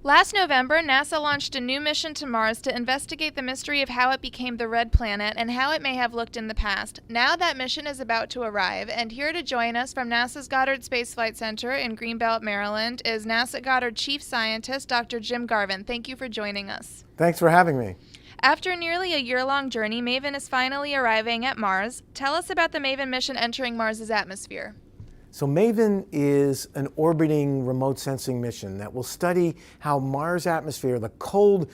Last November, NASA launched a new mission to Mars to investigate the mystery of how it became the red planet and how it may have looked in the past. Now that mission is about to arrive, and here to join us from NASA's Goddard Space Flight Center in Greenbelt, Maryland, is NASA Goddard Chief Scientist Dr. Jim Garvin. Thank you for joining us. Thanks for having me. After nearly a year-long journey, MAVEN is finally arriving at Mars. Tell us about the MAVEN mission entering Mars's atmosphere. So MAVEN is an orbiting remote sensing mission that will study how Mars' atmosphere, the cold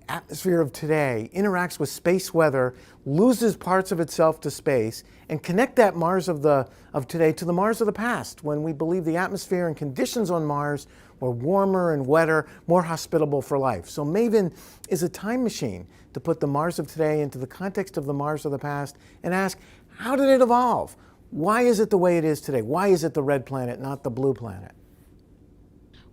atmosphere of today, interacts with space weather, loses parts of itself to space, and connect that Mars of today to the Mars of the past, when we believe the atmosphere and conditions on Mars were warmer and wetter, more hospitable for life. So MAVEN is a time machine to put the Mars of today into the context of the Mars of the past and ask, how did it evolve? Why is it the way it is today? Why is it the red planet, not the blue planet?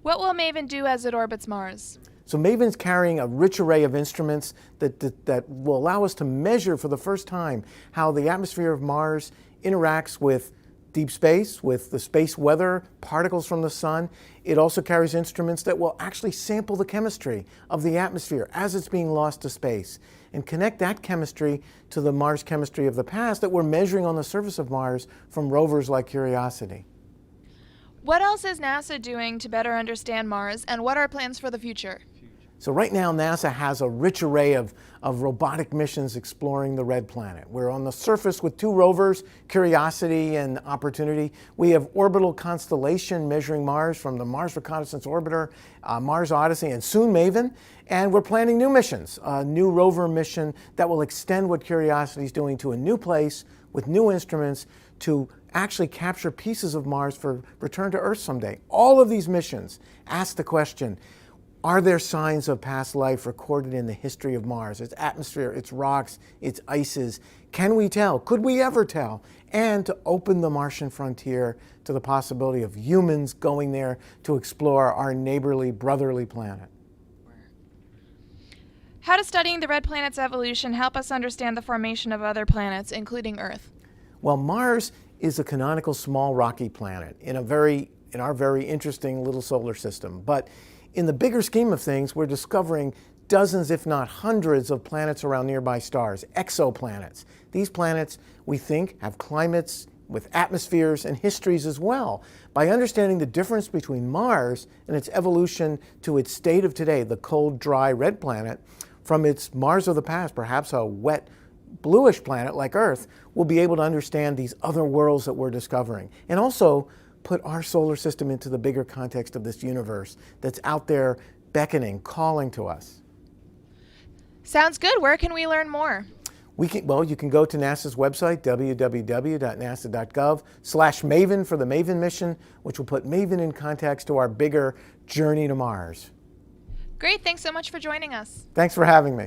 What will MAVEN do as it orbits Mars? So MAVEN's carrying a rich array of instruments that will allow us to measure for the first time how the atmosphere of Mars interacts with deep space, with the space weather, particles from the sun. It also carries instruments that will actually sample the chemistry of the atmosphere as it's being lost to space and connect that chemistry to the Mars chemistry of the past that we're measuring on the surface of Mars from rovers like Curiosity. What else is NASA doing to better understand Mars, and what are plans for the future? So right now, NASA has a rich array of robotic missions exploring the red planet. We're on the surface with two rovers, Curiosity and Opportunity. We have orbital constellation measuring Mars from the Mars Reconnaissance Orbiter, Mars Odyssey, and soon MAVEN. And we're planning new missions, a new rover mission that will extend what Curiosity is doing to a new place with new instruments to actually capture pieces of Mars for return to Earth someday. All of these missions ask the question, are there signs of past life recorded in the history of Mars? Its atmosphere, its rocks, its ices. Can we tell? Could we ever tell? And to open the Martian frontier to the possibility of humans going there to explore our neighborly, brotherly planet. How does studying the red planet's evolution help us understand the formation of other planets, including Earth? Well, Mars is a canonical small rocky planet in our very interesting little solar system. But in the bigger scheme of things, we're discovering dozens, if not hundreds, of planets around nearby stars, exoplanets. These planets, we think, have climates with atmospheres and histories as well. By understanding the difference between Mars and its evolution to its state of today, the cold, dry, red planet, from its Mars of the past, perhaps a wet, bluish planet like Earth, we'll be able to understand these other worlds that we're discovering. And also put our solar system into the bigger context of this universe that's out there beckoning, calling to us. Sounds good. Where can we learn more? Well, you can go to NASA's website, www.nasa.gov/MAVEN for the MAVEN mission, which will put MAVEN in context to our bigger journey to Mars. Great. Thanks so much for joining us. Thanks for having me.